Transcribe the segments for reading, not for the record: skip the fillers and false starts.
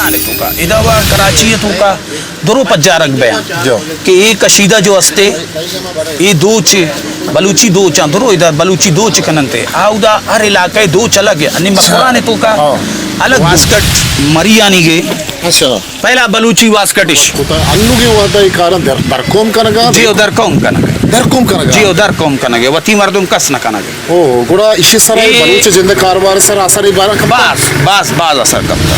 मकबरान है तो का इधर कराची है तो का दोनों पज्जा रख बया कि एक कशीदा जो हस्ते ये दो चे बलूची दो चा दोनों इधर बलूची दो चिकनते आउदा हर इलाके दो चला गया अन्य मकबरान है तो का अलग वास्कट मरी आनी गए अच्छा पहला बलूची वास्कटिश अल्लू के हुआ था एक कारण दरकोम कनगा जी दरकोम कनगे जी दरकोम कनगे वती मर्दुम कस न कनगे ओ गुड़ा इसी सराय बलूच जिंदे कारबार सर असर इबारा बास असर कपता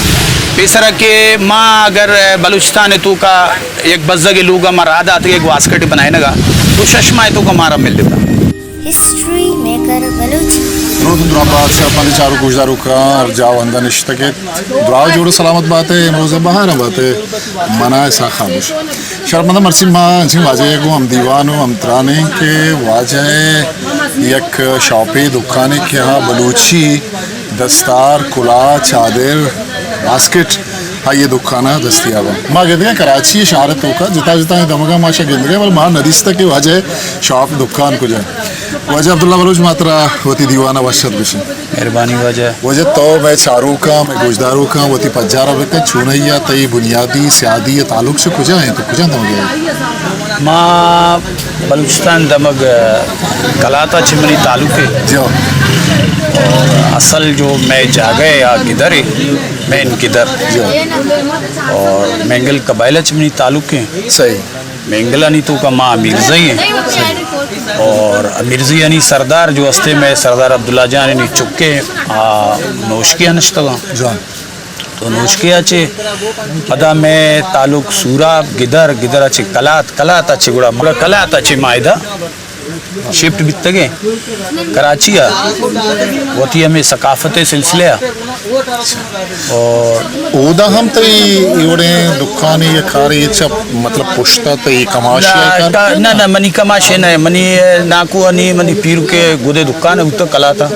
पेसरा के माँ अगर बलूचिस्तान है तो का एक बज्जगे लोग मरादा तो एक वास्कट बनाए नगा तो चश्मा तो का मारा मिल देता History Maker Balochi रोज दुराबाद से अपन चारों गुजारू का और जाओ अंदर निश्चित के दुराव जोड़ो सलामत बात है रोज बाहर बात है मना इशाक़ खामोश शर्मंदा मर्सी माँ जी वाजे को हम दीवान हम त्राने के वाजे एक शॉपी दुकाने के यहाँ बलूची दस्तार कुला चादर बास्केट हाँ ये दुकान है दस्तियाब माँ कहते हैं कराची शहरत होकर जिता जिता दमगा माशा गिंदगे पर माँ नदीस तक की वजह शॉप दुकान को जाए वजह अब्दुल्ला बलोच मात्रा वती दीवाना वशत बिशी मेहरबानी वजह तो मैं चारू का मैं गुजदारू का वती पज्जारा बेका चुनैया तई बुनियादी सियादी ताल्लुक से कुछ है तो कुछ तो गया माँ बलूचिस्तान दमग कलाता चिमनी ताल्लुक है जो असल जो मैं जागे या किधर है मैं इन किधर जो और मैंगल कबाइला चिमनी ताल्लुक है सही मैंगला नहीं तो का माँ मिर्ज़ई है और मिर्ज़ी यानी सरदार जो हस्ते में सरदार अब्दुल्ला जान यानी चुक्के नोशकिया नश्तगा तो नोशकिया चे पदा में ताल्लुक सूरा गिदर गिदर अच्छे कलात अच्छे गुड़ा मगर कलात अच्छे मायदा शिफ्ट बितगे कराची वती हमें सकाफत सिलसिले और ओदा हम तो योड़े दुकान ये खारे ये सब मतलब पुश्ता तो ये कमाश ना मनी कमाशे ना मनी नाकू अनि मनी पीर के गुदे दुकान है तो कला था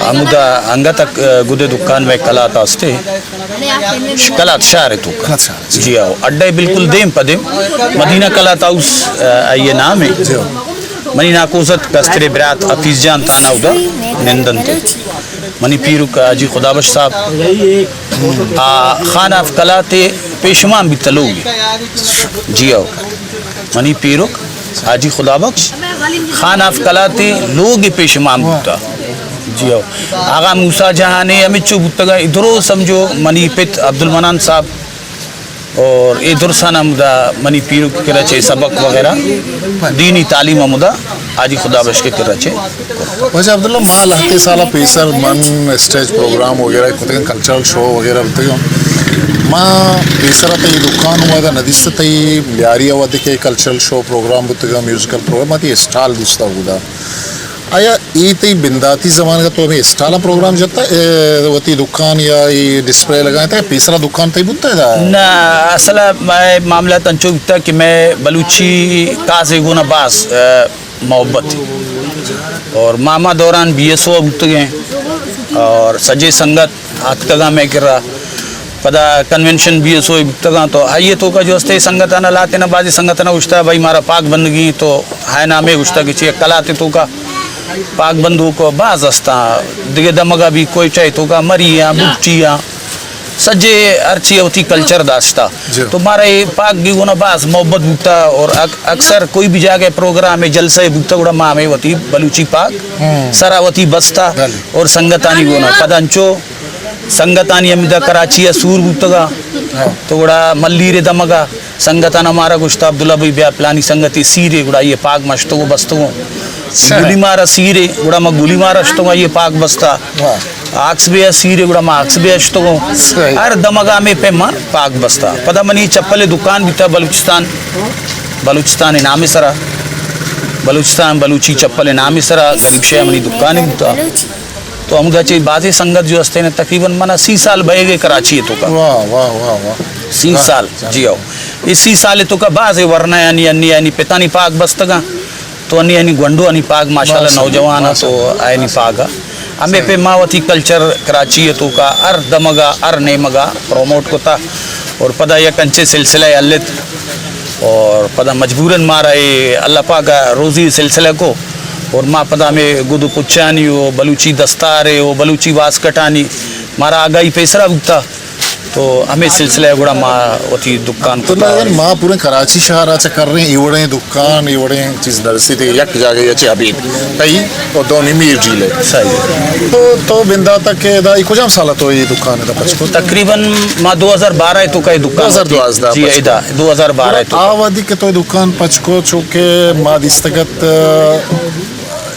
अमुदा अंगा तक गुदे दुकान में कला था अस्ते कला शार तो जी आओ अड्डे बिल्कुल देम पदेम मदीना कला था उस ये नाम है मनी नाकोजत कस्तरे बरात अफीज जान ताना उदा निंदन थे मनी पीरू का जी खुदाबश साहब खान आफ कलाते पेशमान भी तलोगे जी आओ मनी पीरू आजी खुदाबख्श खान आफ कलाते लोग पेशमान बुता जी आओ आगा मूसा जहाँ ने अमित चो बुतगा इधरो समझो मनी पित अब्दुल मनान साहब और ये दुरसाना मुदा मनी पीरू के रचे सबक वगैरह दीनी तालीम मुदा आजी खुदाबश के रचे वैसे अब्दुल्ला माँ लहते साला पेसर मन स्टेज प्रोग्राम वगैरह कुछ कल्चरल शो वगैरह बताइए माँ पेसर तई दुकान हुआ था नदीस तई लियारी हुआ थे कल्चरल शो प्रोग्राम बताइए म्यूजिकल प्रोग्राम आती स्टाल दूसरा हुआ आया ये तई बिंदाती जमाने का तो हमें स्टाला प्रोग्राम जाता है वती दुकान या ये डिस्प्ले लगाए थे पेसरा दुकान तई बुता है ना असल मैं मामला तंचो बिता कि मैं बलूची का से गुना बास मोहब्बत और मामा दौरान BSO बुत गए और सजे संगत हाथकगा में कर रहा पदा कन्वेंशन BSO बुतगा तो आइए तो का जो हस्ते संगत आना लाते ना बाजी संगत ना उछता भाई मारा पाक बन गई तो है नामे उछता कि कलाते तो का पाक बंधु को बाज अस्ता दिगे दमगा भी कोई चाहे तो का मरिया बुच्चिया सजे अर्ची होती कल्चर दास्ता तो मारे पाक भी गुना बास मोहब्बत बुता और अक्सर कोई भी जाके प्रोग्राम है जलसे बुता गुड़ा माँ में होती बलूची पाक सरावती बस्ता और संगतानी गुना पदंचो संगतानी अमिदा कराची सूर बुतगा तो गुड़ा मल्ली रे दमगा संगताना मारा गुस्ता अब्दुल्ला भाई ब्या प्लानी संगति सीरे गुड़ा ये पाक मस्तो को बस्तो गुली मारा सीरे गुड़ा मा गुली मारा अस्तो ये पाक बस्ता आक्स भी सीरे गुड़ा मा आक्स भी अस्तो हर दमगा में पे मा पाक बस्ता पता मनी चप्पले दुकान भी था बलूचिस्तान नाम सरा बलूचिस्तान बलूची चप्पल नाम सरा करीब शे मनी दुकान भी था तो हम गए बाजे संगत जो हस्ते ने तकरीबन मना 30 साल बहे गए कराची तो का वाह वाह वाह वाह 30 साल जी आओ इस 30 साल तो का बाजे वरना यानी पितानी पाक बस्तगा तो अनि गुंडो अनि पाग माशाल्लाह नौजवान तो आयनी पागा हमें पे मावती कल्चर कराची तो का अर दमगा अर नेमगा प्रोमोट कोता और पदा या कंचे सिलसिला अल्लित और पदा मजबूरन मारा ये अल्लाह पाक रोज़ी सिलसिले को और माँ पदा में गुदु पुच्चानी हो बलूची दस्तार हो बलूची वास्कटानी मारा आगाही पैसरा बुकता तो हमें सिलसिला गुड़ा माँ वती दुकान तो यार माँ पूरे कराची शहराचं कर रहे एवढे दुकान एवढे चीज दरसी ते एक जागे याची अभी कई और दोन्ही मीर जिले सही तो बिंदा तक के दा कुछ हम साला तो ये दुकान है पचको तकरीबन माँ 2012 तो का दुकान 2012 जी इदा 2012 तो आवादी के तो दुकान पचको चुके माँ दिस्तगत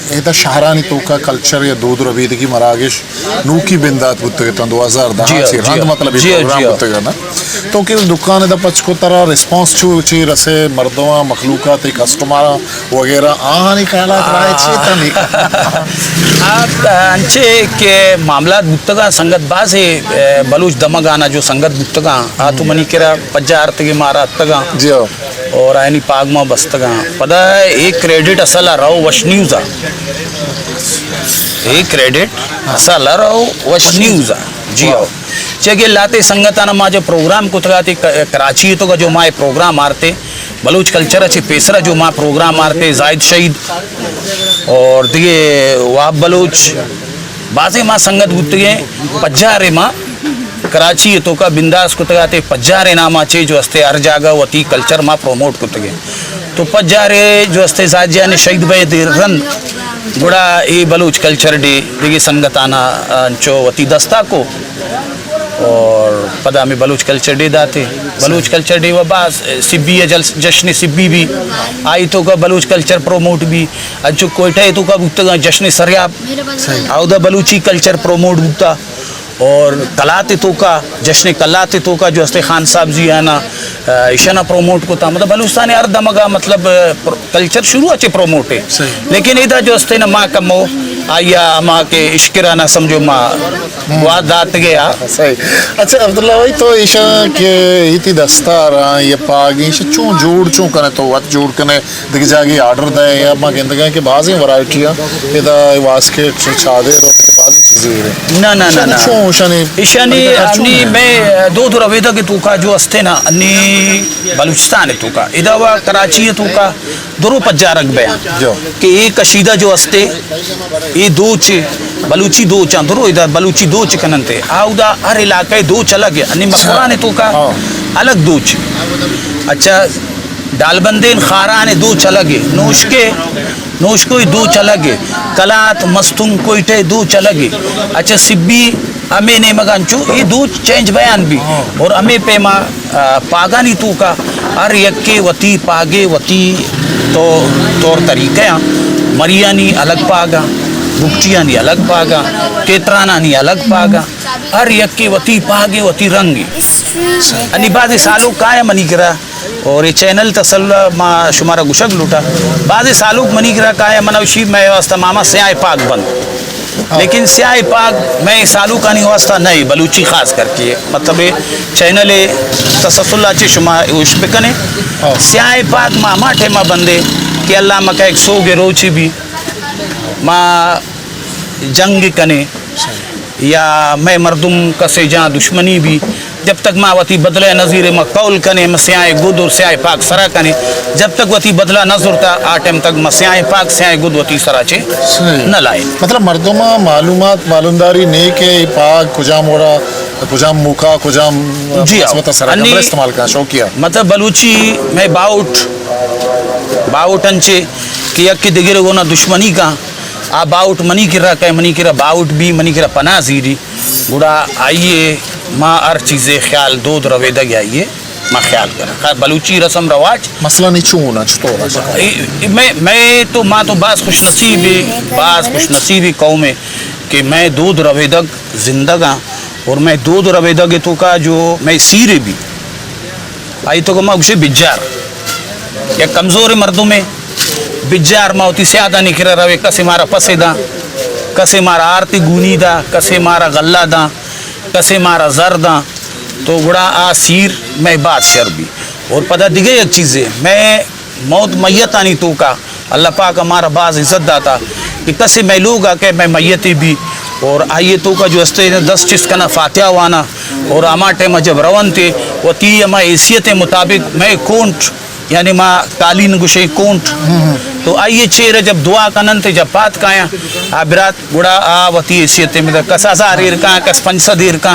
इधर शहरानी तो का कल्चर या दूध रबीद की मरागिश नूकी बिंदात बुत्ते के 2010 से रंग मतलब प्रोग्राम बुत्ते का ना तो कि दुकान इधर पचको तरह रिस्पांस ची रसे मर्दों मखलूकात कस्टमर वगैरह आहानी कहला कराए ची तनी आप अंचे के मामला बुत्तगा संगत बाजे बलूच दमगाना जो संगत बुत्तगा आ तो मनी केरा पज्जार तगे मारा तगा जी और आयनी पाग में बस्तगा पदा एक क्रेडिट असल राव वश न्यूज़ एक क्रेडिट असल राव वश न्यूज़ जी आओ चेगे लाते संगताना माजे प्रोग्राम को तगाते कराची तो का जो माए प्रोग्राम मारते बलूच कल्चर अच्छे पेसरा जो माँ प्रोग्राम मारते जायद शहीद और दिए वाब बलूच बाजे माँ संगत गुत्तगे पज्जारे माँ कराची तो का बिंदास कुतगाते पज्जारे नामा चे जो अस्ते हर जागा वती कल्चर माँ प्रोमोट कुतगे तो पज्जारे जो अस्ते साजिया ने शहीद भाई रन गुड़ा ये बलूच कल्चर डे देखिए संगताना चो वती दस्ता को और पदा में बलूच कल्चर डे दाते बलूच कल्चर डे वास सिब्बी है जश्न सिब्बी भी आई तो का बलूच कल्चर प्रोमोट भी अजो कोयटा तो का जश्न सरियाब आउदा बलूची कल्चर प्रोमोट बुकता और कलाते तो का जश्न कलाते तो का जो हस्ते खान साहब जी है ना इशाना प्रोमोट को था मतलब बलूचिस्तान हर दमगा मतलब कल्चर शुरू अच्छे प्रोमोट है लेकिन इधर जो हस्ते ना माँ कमो आया माँ के इश्किरा ना समझो माँ वाद दात गया सही अच्छा अब्दुल्ला भाई तो ईशा के इती दस्तार ये पाग ईशा चूं जोड़ चूं कने तो वत जोड़ कने दिख जागी ऑर्डर दे या माँ कहते कि बाज़ वैरायटियाँ इधर वास्केट छादे और बाज़ चीज़ें ना ना ना ना चूं इशानी अपनी मैं दो रवेदा के तूका जो अस्ते ना अन्नी बलूचिस्तान है तूका इधर वा कराची है तूका दोनों पज्जारक बयान कि एक कशीदा जो अस्ते ये दो चे बलूची दो चांदरो इधर बलूची दो चिकनते आउदा हर इलाके दो चला गया अन्नी मकबरा ने तूका अलग दो चे अच्छा डालबंदेन खारा ने दो चला गए नोशको दो चला गए कलात मस्तुम कोईटे दो चला गए अच्छा सिब्बी हमें ने मगानचू ये दो चेंज बयान भी और हमें पे माँ पागा नहीं तू का हर यक्के वती पागे वती तो तौर तरीके मरियानी अलग पागा बुकटियानी अलग पागा केतरानानी अलग पागा हर यक्के वती पागे वती रंगी अनि बाद सालों काय मनी करा और ये चैनल तसल्ला माँ शुमारा गुशक लूटा बाद सालों मनी करा काय मनवशी मैं वास्ता मामा स्याय पाग बंद लेकिन स्याय पाग मैं सालू का नहीं वास्ता नहीं बलूची खास करके मतलब चैनल तसल्ला चे शुमा उशपिकने स्याय पाग मामा ठेमा बंदे कि अल्लाह मका एक सो गे रोची भी माँ जंग कने या मैं मर्दुम कसे जहाँ दुश्मनी भी जब तक माँ वती बदले नज़ीर मकौल कने मस्याए गुद और स्याय पाक सरा कने जब तक वती बदला नजर था आ टाइम तक मस्याए पाक स्याय गुद वती सरा चे न लाए मतलब मर्दों में मालूमात मालूमदारी ने के पाक कुजाम ओड़ा कुजाम मुका कुजाम जी इस्तेमाल का शौकिया मतलब बलूची मैं बाउट अंचे कि यक्की दिगिर गोना दुश्मनी का आ बाउट मनी किरा कह मनी किरा बाउट भी मनी किरा पना जीरी गुड़ा आइए माँ हर चीज़ें ख्याल दूध रवेदा आइए माँ ख्याल कर बलूची रस्म रवाज मसला नहीं चूना छतो मैं तो माँ तो बास खुशनसीबी कौम है कि मैं दूध रवेदक जिंदगा और मैं दूध रवेदक तो का जो मैं सीरे भी आई तो मैं उसे बिजार या कमज़ोर मर्दों में बिजार मावती से आदा निकरा रवे कसे मारा पसेदा कसे मारा आरती गुनी दा कसे मारा गल्ला दा कसे मारा जर दा तो गुड़ा आ सीर मैं बात शर्बी और पता दिगे एक चीज़ें मैं मौत मैयत आनी तो का अल्लाह पाक हमारा बाज इज्जत दाता कि कसे मैं लोग आके मैं मैयती भी और आइए तो का जो हस्ते 10 चीज़ का ना फातिहा वाना और आमा टेम जब रवन थे वो ती अमा हैसियत मुताबिक मैं कोंट यानी माँ कालीन गुशे कोंट तो आइए चेहरे जब दुआ कनन थे जब बात काया आ बिरात बुढ़ा आ वती हैसियत में कस हज़ार का कस 500 का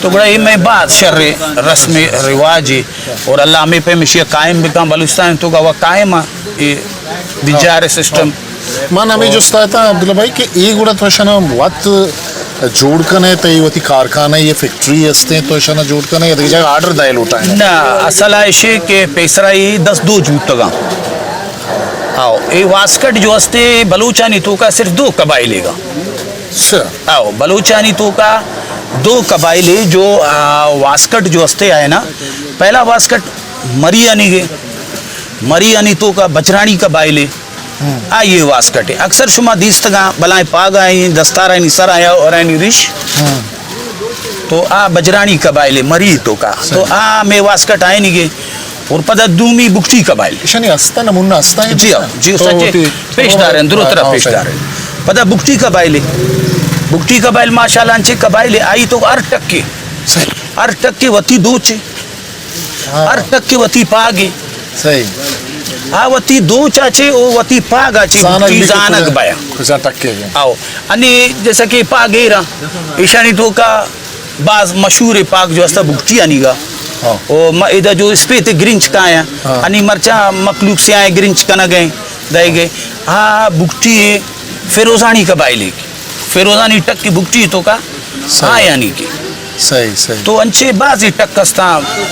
तो बड़ा ये मैं बात शर्रे रस्म रिवाज और अल्लाह में पे मिशिया कायम भी का बलूचिस्तान तो का वह कायम ये बिजार सिस्टम मन हमें जो था अब्दुल्ला भाई कि एक गुड़ा तो ऐसा ना वक्त जोड़कने तय वती कारखाना ये फैक्ट्री असते तो ऐसा ना जोड़कने ये जगह ऑर्डर दायल होता है ना असल ऐसे के पैसराई 10 दो जूतगा आओ ये वास्कट जो असते बलूचानी तो का सिर्फ 2 कबाइलेगा आओ बलूचानी तो का 2 कबाइले जो वास्कट जो असते आए ना पहला वास्कट मरी यानी तो का बचरानी कबाइले ये वास्कट है अक्सर शुमा दीस्तगा बलाए पाग आई दस्तार आई सर आया और आई रिश तो बजरानी कबाइले मरी तो का तो मैं वास्कट आए नहीं गे और पदा दूमी बुक्टी कबाइल शनी अस्ता नमूना अस्ता है जी सच्चे पेशदार हैं दोनों तरफ पेशदार हैं पदा बुक्टी कबाइल माशाल्लाह अंचे कबाइले आई तो अर टक्के वती दोचे अर टक्के वती पागे सही वती दो चाचे ओ वती पाग आचे बुक्टी जानक बाया कुछ टक्के आओ अनि जैसा कि पागेरा ईशानी तो का बाज मशहूर है पाग जो अस्ता बुक्टी आनीगा ओ इधर जो स्पेट ग्रिंच का आया अनि मरचा मखलूक से आए ग्रिंच का ना गए दे गए बुक्टी फिरोजानी कबाइले की फिरोजानी टक की बुक्टी तो का यानी की सही तो अंचे बाजी टक्कस्ता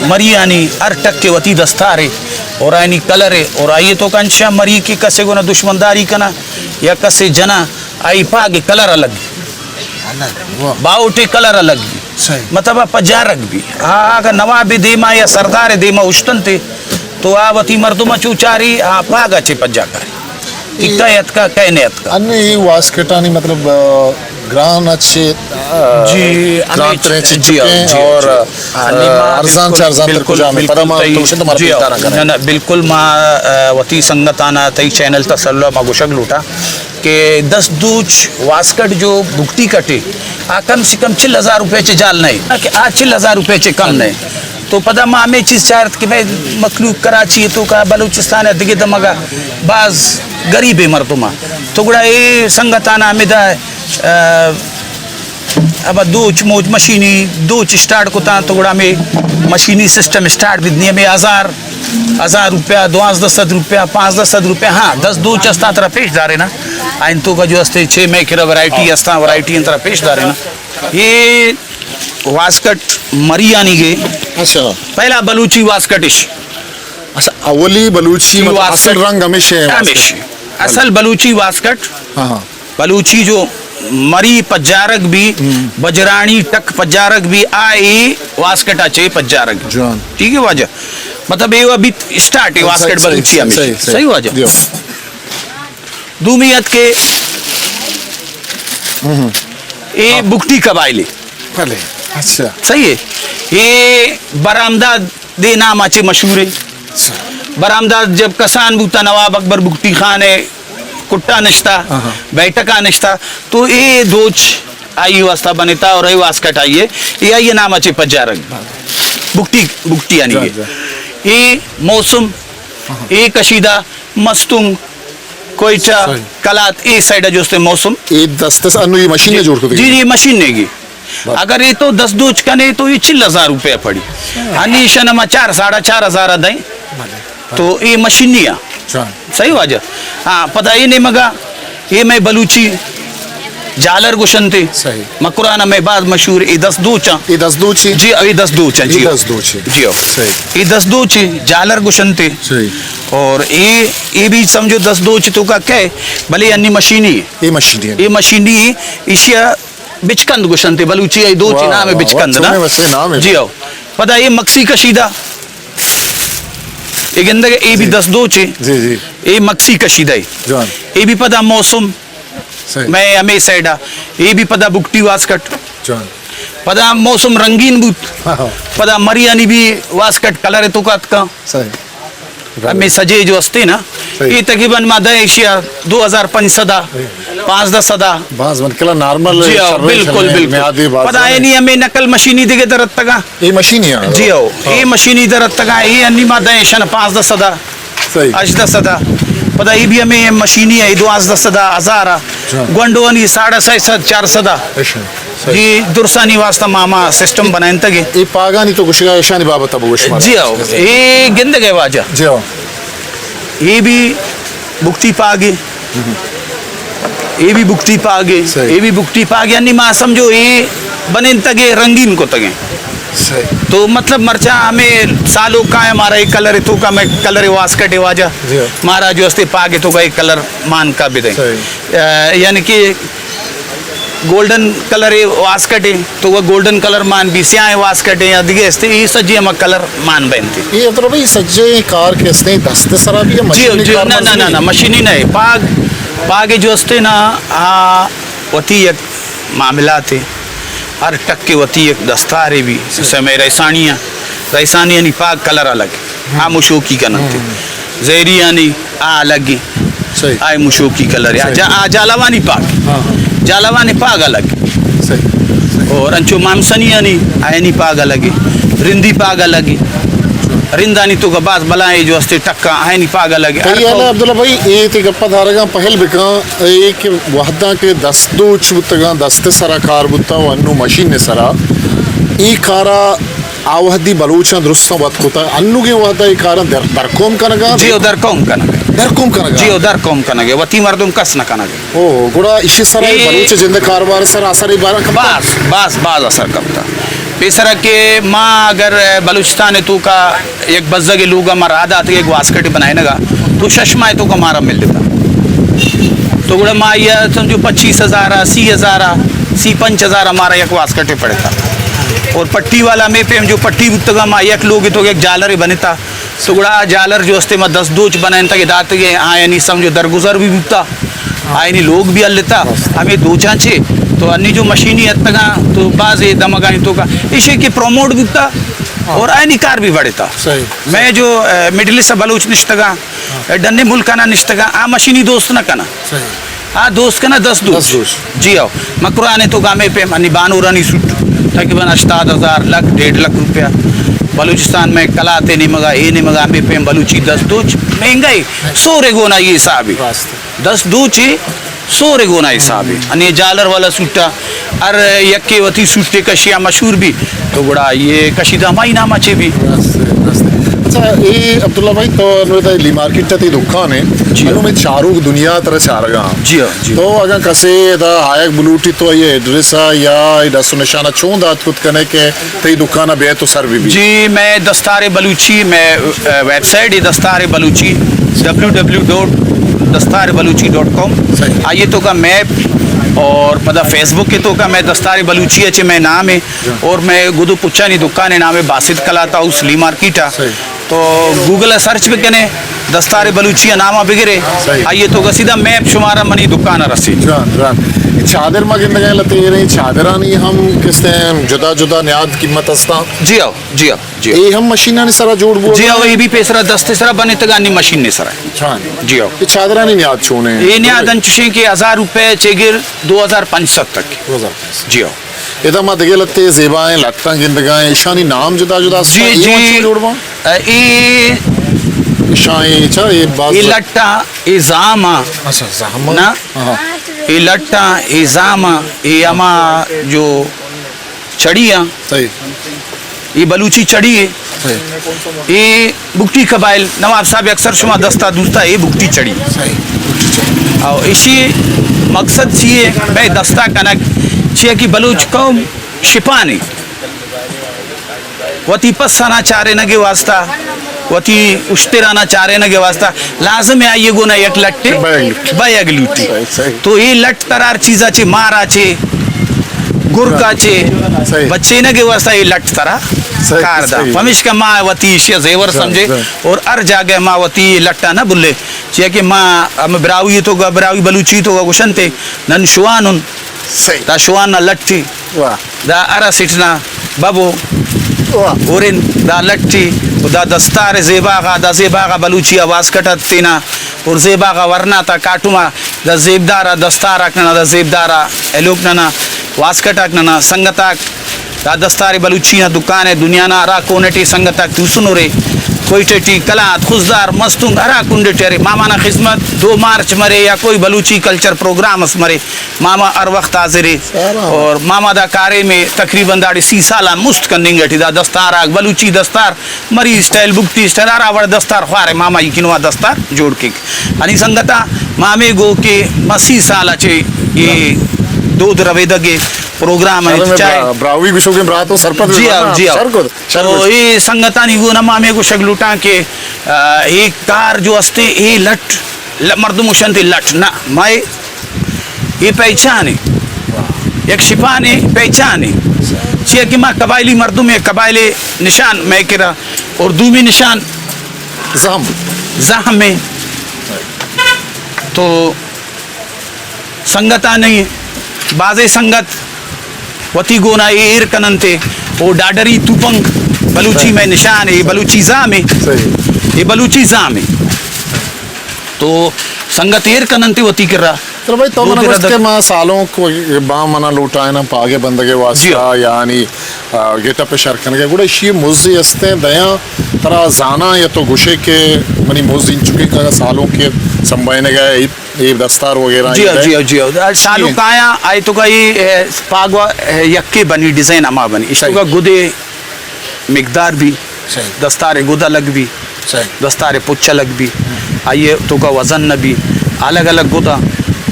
मरियानी अर टक्के वती दस्तारे और आयनी कलर है और आइए तो कंशा मरी की कसे को ना दुश्मनदारी कना या कसे जना आई पागे कलर अलग बाउटे कलर अलग भी मतलब पजारक भी अगर नवाब देमा या सरदार देमा उष्टन थे तो वती मर्दुमा चूचारी पागा चे पज्जाकारी इक्तायत का कहनेत का अन्य वास्केटानी मतलब ग्रान अच्छे जी और अरजान बिल्कुल बिल्कुल माँ वती संगत आना तई चैनल तसल्लो माँ गुशक लूटा के 10 दूच वास्कट जो भुगती कटे कम से कम 4,000 रुपये चे जाल नहीं कि 4,000 रुपये चे कम नहीं तो पता माँ में चीज़ चाहत कि मैं मखलूक कराची तो का बलूचिस्तान है दिगे दमगा बाज गरीब है मर्दुमा तो गुड़ा ये संगताना मिदा अब दो मशीनी स्टार्ट को तो गुड़ा में मशीनी सिस्टम स्टार्ट बिदनी में 1,000 रुपया 2-10 रुपया 5-10 रुपया 10 दो चस्ता तरह पेश दारे ना आइन तो का जो अस्ते 6 में किरा वैरायटी अस्ता वैरायटी तरह पेश दारे ना ये वास्कट मरी आनी गे अच्छा पहला बलूची वास्कटिश अच्छा अवली बलूची असल रंग हमेशा असल बलूची वास्कट बलूची जो मरी पज्जारक भी बजरानी टक पज्जारक भी आई वास्कट आचे पज्जारक ठीक है वाजा मतलब ये अभी स्टार्ट है वास्कट बलूची हमें सही वाजा दूमियत के ये बुक्टी कबाइले पहले अच्छा सही है ये बरामदा दे नाम आचे मशहूर है बरामदा जब कसान बूता नवाब अकबर बुक्टी खान है कुट्टा निश्ता बैठका निश्ता तो ये दोच आई वास्ता बनेता और ये वास्कट आई है ये नाम अच्छे पज्जारक बुक्टी यानी ये मौसम ये कशीदा मस्तुंग कोयचा कलात ये साइड जो मौसम ये 10 ये मशीन ने जोड़ जी जी मशीन नेगी अगर ये तो 10 दूच का नहीं तो ये 4,000 रुपया पड़ी अनिशा नमा 4-4,500 अदाई तो ये मशीनिया सही वाजा पता ये नहीं मगा ये मैं बलूची जालर गुशन थे मकुराना में बाद मशहूर ये 10 दूचा ये 10 दूची जी ये 10 दूचा जी 10 दूची जी ये 10 दूचे जालर गुशन थे और ये भी समझो 10 दूच तो का क्या भले अन्य मशीनी ये मशीनी इशिया बिचकंद गुशन थे बलूची ये दो नाम है बिचकंद ना जी आओ पता ये मक्सी कशीदा एक अंदर ये भी 10 दो चे ये मक्सी कशीदा है ये भी पता मौसम मैं हमें साइडा ये भी पता बुक्टी वास्कट पता मौसम रंगीन बुत पता मरियानी भी वास्कट कलर है तो का आम्ही सजे जो असते ना सही. ही तकरीबन मादा एशिया 2500 510 बाज मन केला नॉर्मल जी हाँ बिल्कुल बिल्कुल पता है नहीं हमें नकल मशीनी दिखे तरत तका ये मशीन ही है जी हाँ ये मशीनी तरत तका ये अन्नी मादा एशिया 510 सही 810 पता ये भी हमें मशीनी है 210 हजार गोंडोनी 650 400 ऐसा सही जी दुरसानी वास्ता मामा सिस्टम बनाए तगे ये पागानी तो कुछ का ऐसा नहीं बाबा तब कुछ जी हाँ ये गिंद गए वाजा जी हाँ ये भी बुक्ति पागे ये भी बुक्ति पागे सही. ये भी बुक्ति पागे यानी माँ समझो ये बने तगे रंगीन को तगे सही तो मतलब मरचा हमें सालों का है हमारा एक कलर है तो का मैं कलर वास कटे वाजा जी हाँ. हमारा जो अस्ते पागे तो का एक कलर मान का भी दे सही. यानी कि गोल्डन कलर है वास कटे तो वह गोल्डन कलर मान भी स्याह वास कटे या दिगे अस्ते ये सजी हम कलर मान बनते ये तो भाई सज्जे कार के अस्ते दस्ते सरा भी है जी मशीन जी ना ना ना ना मशीनी नहीं पागे जो असते ना वती एक मामला थे हर टक्के वती एक दस्तार है भी समय रईसानी यानी पाग कलर अलग आ मुशोकी का नते जहरी यानी आ अलग सही आए मुशोकी कलर या जालावानी पाग जालावानी पाग अलग सही और अंचो मामसनी यानी आयनी पाग अलग रिंदी पाग अलग रिंदानी तो का बात बलाए जो अस्ते टक्का आयनी पाग अलग तो ये ना अब्दुल्ला भाई ये ते गप्पा धारगा पहल बिका एक वहदा के दस्तू चुतगा दस्ते सरा कार बुता वन्नु मशीन ने सरा ई कारा आवहदी बलूचा दुरुस्त बात होता अन्नु के वहदा ई कारा दरकोम कनगा जी दरकोम कनगा जी दरकोम कनगे वती मर्दुम कस न कनगे ओ गुड़ा इसी सरा बलूच जिंदे कारबार सरा असर बारा बास असर करता बेसरा के माँ अगर बलूचिस्तान है तो का एक बज्जा के लोग हमारा आधा आते एक वास्कट बनाए नगा तो चश्मा है तो का मारा मिल देता तो गुड़ा माँ यह समझो 25,000 80,000 50,000 हमारा एक वास्कट पड़ता और पट्टी वाला में पे जो पट्टी बुतगा माँ एक लोग तो एक जालर ही बनेता तो गुड़ा जालर जो हस्ते में 10 दोच बनाए तक दात के हाँ यानी समझो दरगुजर भी बुता आयनी लोग भी लेता हमें दो चांचे तो अन्य जो मशीनी हत्तगा तो बाज दमगानी तो का इसे के प्रमोट बिकता और आयनी कार भी बढ़ता मैं जो मिडिल ईस्ट बलूच निश्तगा डन्ने मुल्क ना निश्तगा आ मशीनी दोस्त ना कना हाँ दोस्त कना 10 दोस्त जी आओ मकराने तो गामे पे मनी बानूरानी सूट तकरीबन 80,000 लाख 1.5 लाख रुपया बलूचिस्तान में कलाते नहीं मगा ये नहीं मगा में पे बलूची 10 दोच महंगाई 100 रेगोना ये हिसाब है 10 दोच 100 रेगोना हिसाब है अन्य जालर वाला सूटा अर यक्के वती सूटे कशिया मशहूर भी तो बड़ा ये कशीदा माई नामा चे भी अच्छा ये अब्दुल्ला भाई तो अनुदा ली मार्केट ती दुकान है अनु में चारू दुनिया तरह चारगा जी तो अगर कसे दा हायक बुलूटी तो ये एड्रेस या दस निशाना चों दात खुद करने के तई दुकान बे तो सर भी जी मैं दस्तार बलूची मैं वेबसाइट है दस्तार बलूची www.dastarbaluchi.com आइए तो का मैप और पता फेसबुक के तो का मैं दस्तार बलूची अच्छे मैं नाम है और मैं गुदु पुच्छा नहीं दुकान है नाम है बासित कलाता हाउस ली मार्केट तो गूगल सर्च पे कने दस्तार बलूची नामा बिगरे आइए तो का सीधा मैप शुमारा मनी दुकान रसी चादर में गिन गए लते रही चादरानी हम किसते जुदा जुदा न्याद कीमत अस्ता जी आओ ये हम मशीना ने सारा जोड़ बोल जी आओ ये भी पेसरा दस्ते सरा बने तगानी मशीन ने सरा जी आओ ये चादरानी न्याद छोने ये न्याद अंचुशे के 1000 रुपए चेगिर 2005 तक जी आओ इधर मत गए लते जेबाएं लत्ता गिन गए ईशानी नाम जुदा जुदा जी जोड़वा ये ईशाई चा ये बात ये लट्टा ये जामा अच्छा जामा ना ये लट्टा ये जामा ये अमा जो चढ़िया सही ये बलूची चढ़ी है ये बुकटी कबाइल नवाब साहब अक्सर शुमा दस्ता दूसता ये बुकटी चढ़ी और इसी मकसद चाहिए मैं दस्ता कनक चाहिए कि बलूच कौम शिपानी वती पसाना चारे नगे वास्ता वती उश्तेराना चारे नगे वास्ता लाजम है ये गुना एक लट्टे बैग लूटी तो ये लट तरार चीजा चे मारा चे गुरका चे बच्चे नगे वास्ता ये लट तरा कारदा फमिश का माँ वती शे जेवर समझे और अर जागे माँ वती लट्टा ना बुल्ले चे कि माँ हम ब्रावी तो गा ब्रावी बलूची तो गा गुशनते नन शुआनुन दा शुआन ना लट्टी दा अरा सिटना बाबू ओरिन दा लट्टी दा दस्तार ज़ेबा का बलूची आवाज़ कटत तीना और ज़ेबा का वरना था काटुमा दा ज़ेबदारा दस्तार अकना दा ज़ेबदारा एलोक नना वास कटक नना संगताक दा दस्तार बलूची ना दुकान है दुनिया ना अरा कोनेटी संगताक तुसुनो रे कोई टेटी कलात खुशदार मस्तुंग अरा कुंडे टेरे मामा ना खिदमत 2 मार्च मरे या कोई बलूची कल्चर प्रोग्राम मरे मामा हर वक्त हाजिर और मामा दा कारे में तकरीबन दाड़ी 30 साल मुस्त कंदिंगटी दा दस्तार आग बलूची दस्तार मरी स्टाइल बुकती स्टाइल अरा वड़ दस्तार ख्वारे मामा यकिनवा दस्तार जोड़ के अनि संगता मामे गो के 80 साल अचे ये दूध रवेदगे प्रोग्राम है चाहे ब्रावी विशो के ब्रातो सरपंच जी तो ये संगतानी वो ना मामे को शगलुटा के एक कार जो अस्ते ये लट मर्दुम उशंती लट ना माय ये पहचाने एक शिपाने पहचाने चे कि माँ कबायली मर्दुम है कबायले निशान मैं किरा और दूमी निशान ज़ाम में तो संगता नहीं बाजे संगत वती गोना एर कनंते वो डाडरी तुपंग बलूची में निशान है ये बलूची ज़ाम है ये बलूची ज़ाम है तो संगत एर कनंते वती कर रहा तो भाई तो मना उसके माँ सालों को बाम मना लूटा है ना पागे बंदगे वास्ता यानी गेटा पे शर्कन के गुड़े शी मुझे अस्ते दया तरह जाना या तो गुशे के मनी मुझे इन चुके का सालों के संभालने गए ये दस्तार वगैरह जी सालों का आया आए तो का ये पागवा यक्के बनी डिजाइन अमा बनी इसको का गुदे मिकदार भी दस्तार गुदा लग भी दस्तार पुच्चा लग भी आइए तो का वजन न भी अलग अलग गुदा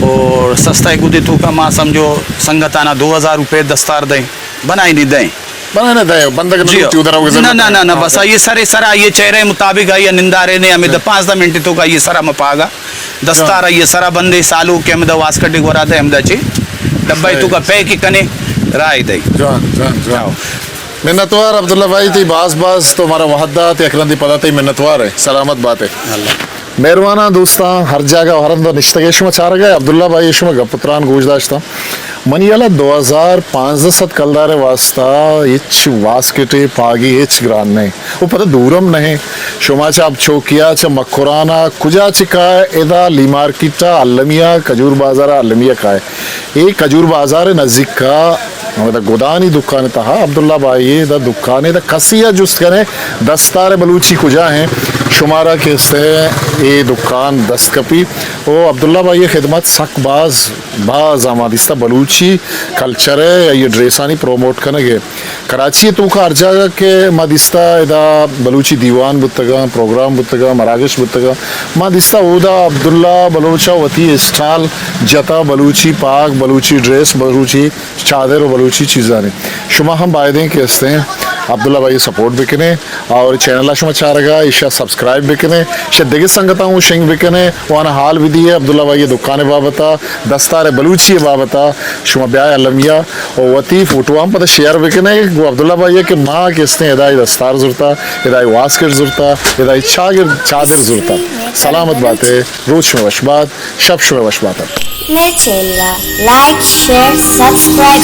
और सस्ता गुदे तो का माँ समझो संगताना 2000 रुपये दस्तार दें बनाई नहीं दें ना बस ये सरे सरा ये चेहरे मुताबिक ये निंदारे ने हमें 5 मिनट तो का ये सरा में पागा दस्तार ये सरा बंदे सालों के हमें वास्कटे वरा थे हमदा ची डब्बा तो का पे की कने राय दे मिन्नतवार अब्दुल्ला भाई थी बास तो हमारा वहदात यकरंदी पता थी मिन्नतवार है सलामत बात है मेहरबाना दोस्ता हर जगह हरंदो निश्तगेशुमा चार गए अब्दुल्ला भाई यशुमा गपुत्रान गोजदाश्ता मनियाला 2005 कलदारे वास्ता इच वास्केटे पागी इच ग्रान नहीं वो पता दूरम नहीं शुमाचा अब चौकिया च मक्कुराना कुजा चिका एदा लीमार्किटा अल्लमिया खजूर बाजारा अल्लमिया का है ये खजूर बाजार नज़दीक का गोदानी दुकान था अब्दुल्ला भाई दा दुकान दा कसिया जुस्त करे दस्तार बलूची कुजा हैं शुमारा के से ये दुकान दस्तकपी ओ अब्दुल्ला भाई ये खिदमत बाज आमादिस्ता बलूची कल्चर है ये ड्रेसानी प्रोमोट करने कराची तो का अर्जा के मादिस्ता इदा बलूची दीवान बुतगा प्रोग्राम बुतगा मरागश बुतगा मादिस्ता उदा अब्दुल्ला बलोचा वती स्टाइल जता बलूची पाग बलूची ड्रेस बलूची चादर और बलूची चीज़ा ने शुमा हम बायदे के हस्ते हैं अब्दुल्ला भाई सपोर्ट बिकने और चैनल शुमा चारगा ईशा सब्सक्राइब बिकने शद्दगी संगता हूँ शिंग बिकने वाना हाल विधि है अब्दुल्ला भाई दुकान बाबता दस्तार बलूची बाबता शुमा ब्याह अलमिया और वती फोटो हम पता शेयर बिकने वो अब्दुल्ला भाई के माँ के हस्ते इदाई दस्तार जुरता इदाई वास्कर जुरता इदाई चादर जुरता सलामत बात है रोज शुमा वशबात शब शुमा वशबात मेरे चैनल लाइक शेयर सब्सक्राइब